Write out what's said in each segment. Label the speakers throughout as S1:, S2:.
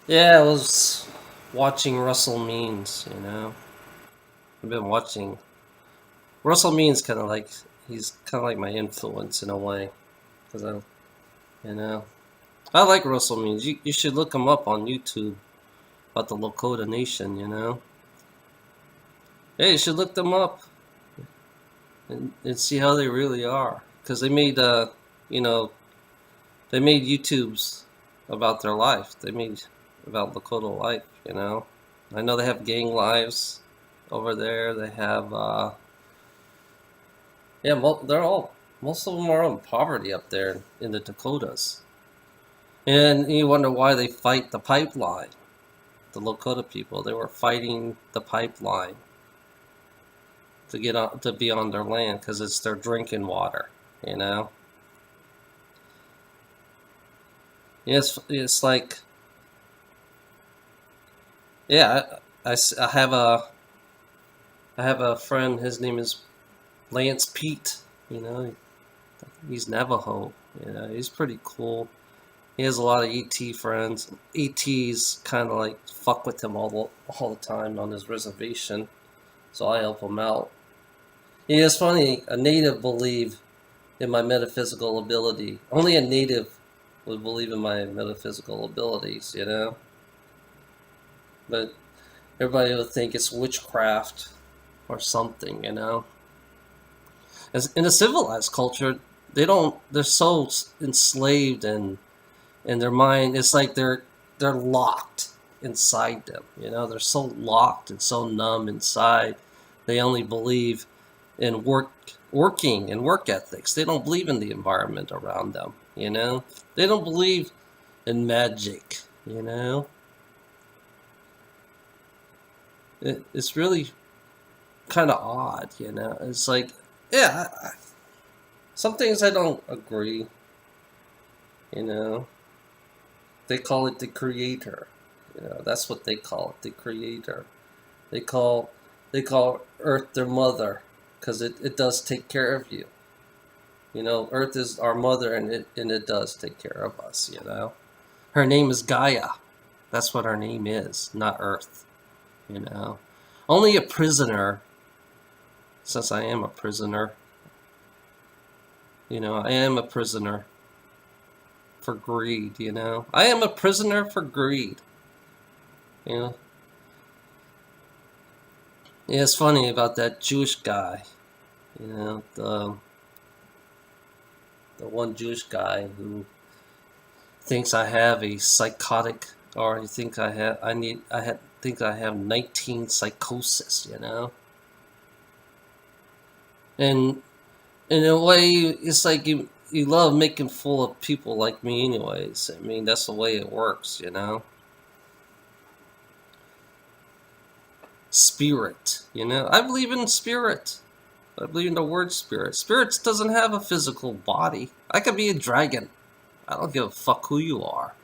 S1: Yeah, I was watching Russell Means. I've been watching Russell Means. He's kind of like my influence in a way, because you know, I like Russell Means. You should look him up on YouTube about the Lokaota Nation. Yeah, you should look them up and see how they really are, because you know, they made YouTubes about their life. They made about Lakota life. I know they have gang lives over there. They have yeah, they're all most of them are in poverty up there in the Dakotas, and you wonder why they fight the pipeline. The Lakota people, they were fighting the pipeline to get on to be on their land because it's their drinking water. You know, it's like yeah, I have a friend. His name is Lance Pete. You know, he's Navajo. He's pretty cool. He has a lot of ET friends. ETs kind of like fuck with him all the time on his reservation, so I help him out. Yeah, it's funny. A native believe in my metaphysical ability. Only a native would believe in my metaphysical abilities. But everybody would think it's witchcraft or something. As in a civilized culture, they don't. They're so enslaved and in their mind, it's like they're locked inside them. They're so locked and so numb inside. They only believe in working and work ethics. They don't believe in the environment around them. They don't believe in magic. It's really kind of odd. It's like, yeah, some things I don't agree. You know, they call it the creator. That's what they call it, the creator. They call they call Earth their mother because it does take care of you. Earth is our mother, and it does take care of us. Her name is Gaia. That's what her name is, not Earth. You know, only a prisoner. Since I am a prisoner, I am a prisoner for greed. I am a prisoner for greed. You know, yeah, it's funny about that Jewish guy. The one Jewish guy who thinks I have a psychotic, or he thinks think I have 19 psychosis. And in a way, it's like you love making full of people like me, anyways. I mean, that's the way it works. Spirit. I believe in spirit. I believe in the word spirit. Spirits doesn't have a physical body. I could be a dragon. I don't give a fuck who you are,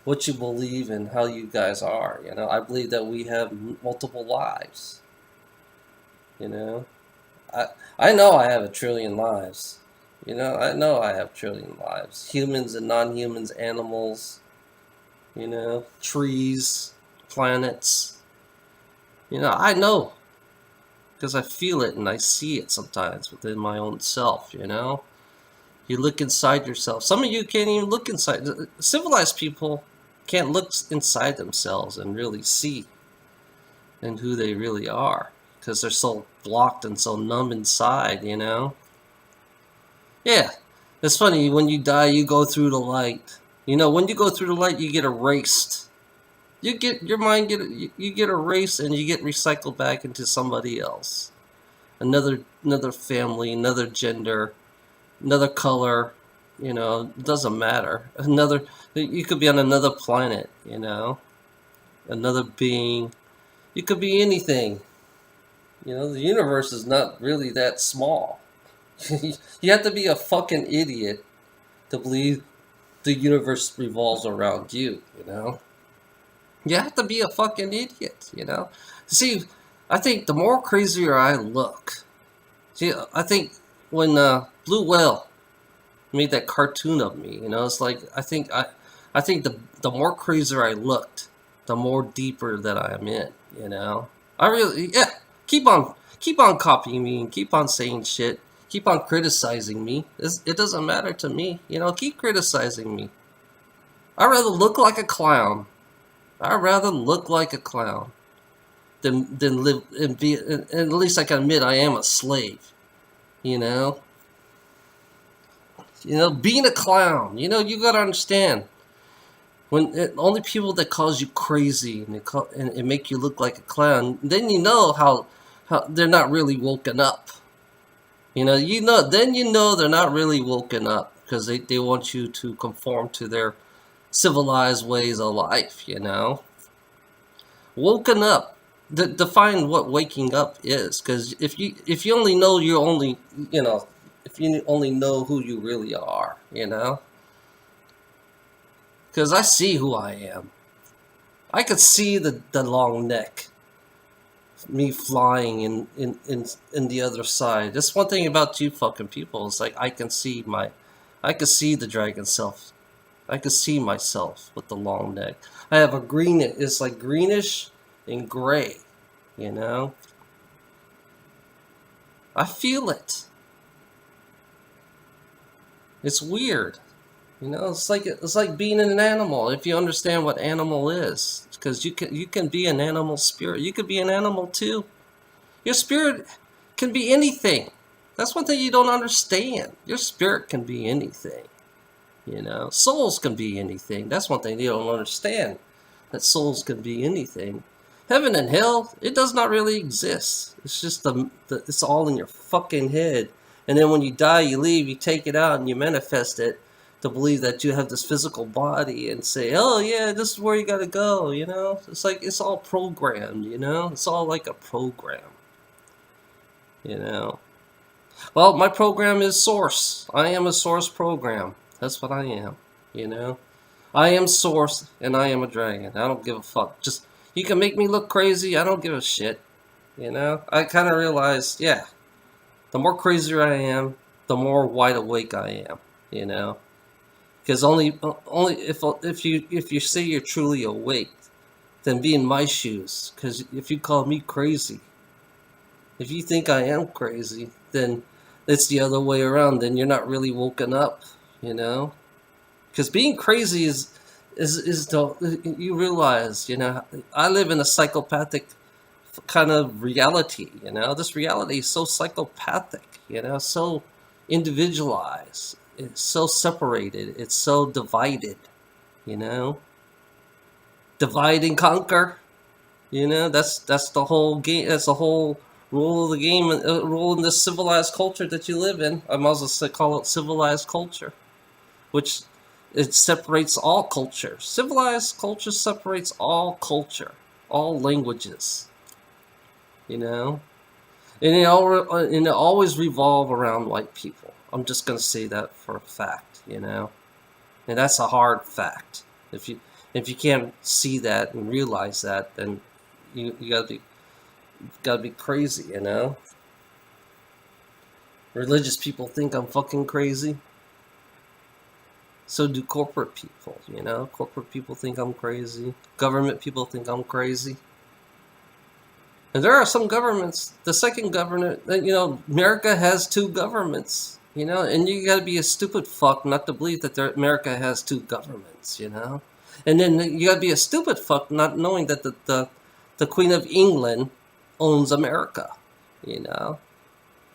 S1: what you believe, and how you guys are. I believe that we have multiple lives. You know, I I know I have a trillion lives. I know I have trillion lives. Humans and non-humans, animals. Trees, planets. I know because I feel it and I see it sometimes within my own self. You look inside yourself. Some of you can't even look inside. Civilized people can't look inside themselves and really see and who they really are because they're so blocked and so numb inside. Yeah, it's funny. When you die, you go through the light. When you go through the light, you get erased. You get your mind you get erased and you get recycled back into somebody else, another family, another gender, another color. It doesn't matter. You could be on another planet. Another being. You could be anything. The universe is not really that small. You have to be a fucking idiot to believe the universe revolves around you. You have to be a fucking idiot. See, I think the more crazier I look, see, I think when Blue Whale made that cartoon of me, it's like I think the more crazier I looked, the more deeper that I am in, you know? I really, yeah, keep on copying me and keep on saying shit. Keep on criticizing me. It doesn't matter to me, you know? Keep criticizing me. I'd rather look like a clown. I'd rather look like a clown than live and be, and at least I can admit I am a slave, you know? You know, being a clown, you know, you gotta understand. Only people that cause you crazy and make you look like a clown, then you know how they're not really woken up. Then you know they're not really woken up because they want you to conform to their civilized ways of life, you know. Woken up. Define what waking up is, because if you only know if you only know who you really are, you know. Because I see who I am. I could see the long neck, me flying in the other side. That's one thing about you fucking people. It's like I can see the dragon self. I can see myself with the long neck. I have it's like greenish and gray, you know? I feel it. It's weird. You know, it's like being an animal. If you understand what animal is, because you can be an animal spirit. You could be an animal too. Your spirit can be anything. That's one thing you don't understand. Your spirit can be anything. You know, souls can be anything. That's one thing you don't understand. That souls can be anything. Heaven and hell, it does not really exist. It's just it's all in your fucking head. And then when you die, you leave, you take it out, and you manifest it to believe that you have this physical body and say, oh yeah, this is where you gotta go, you know? It's like, it's all programmed, you know? It's all like a program, you know? Well, my program is Source. I am a Source program. That's what I am, you know? I am Source, and I am a dragon. I don't give a fuck. Just, you can make me look crazy, I don't give a shit, you know? I kind of realized, yeah, the more crazier I am, the more wide awake I am, you know? Because only if you say you're truly awake, then be in my shoes. Because if you call me crazy, if you think I am crazy, then it's the other way around. Then you're not really woken up, you know. Because being crazy is you realize, you know, I live in a psychopathic kind of reality, you know. This reality is so psychopathic, you know, so individualized. It's so separated. It's so divided, you know. Divide and conquer, you know. That's the whole game. That's the whole rule of the game. Rule in this civilized culture that you live in. I might as well call it civilized culture, which it separates all cultures. Civilized culture separates all culture, all languages, you know. And it always revolve around white people. I'm just gonna say that for a fact, you know, and that's a hard fact. If you can't see that and realize that, then you gotta be crazy, you know. Religious people think I'm fucking crazy. So do corporate people, you know. Corporate people think I'm crazy. Government people think I'm crazy. And there are some governments. The second government, you know, America has two governments. You know, and you gotta be a stupid fuck not to believe that America has two governments, you know? And then you gotta be a stupid fuck not knowing that the Queen of England owns America, you know?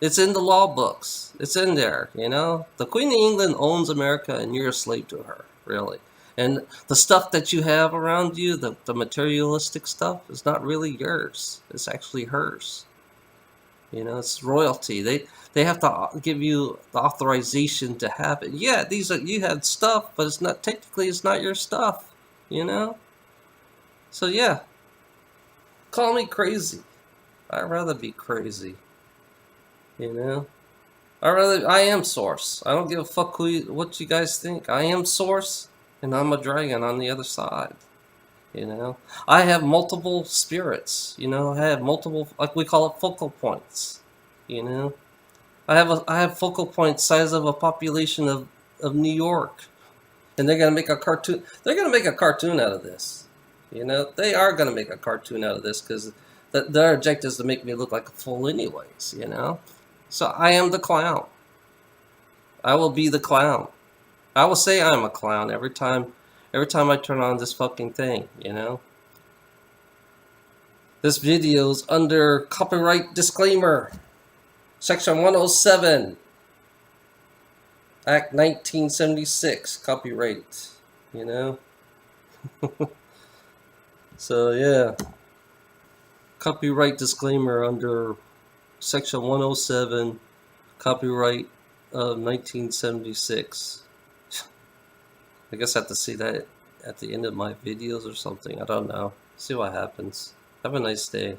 S1: It's in the law books. It's in there, you know? The Queen of England owns America and you're a slave to her, really. And the stuff that you have around you, the materialistic stuff, is not really yours. It's actually hers. You know, it's royalty. They have to give you the authorization to have it. Yeah, you had stuff, but it's not your stuff, you know? So yeah. Call me crazy. I'd rather be crazy. You know? I am Source. I don't give a fuck what you guys think. I am Source, and I'm a dragon on the other side. You know, I have multiple spirits. You know, I have multiple, like we call it, focal points. You know, I have focal points size of a population of New York, and they're gonna make a cartoon. They're gonna make a cartoon out of this. You know, they are going to make a cartoon out of this because their objective is to make me look like a fool anyways, you know? So I am the clown. I will be the clown. I will say I'm a clown every time I turn on this fucking thing, you know? This video is under copyright disclaimer. Section 107. Act 1976. Copyright. You know? So, yeah. Copyright disclaimer under Section 107. Copyright of 1976. I guess I have to see that at the end of my videos or something. I don't know. See what happens. Have a nice day.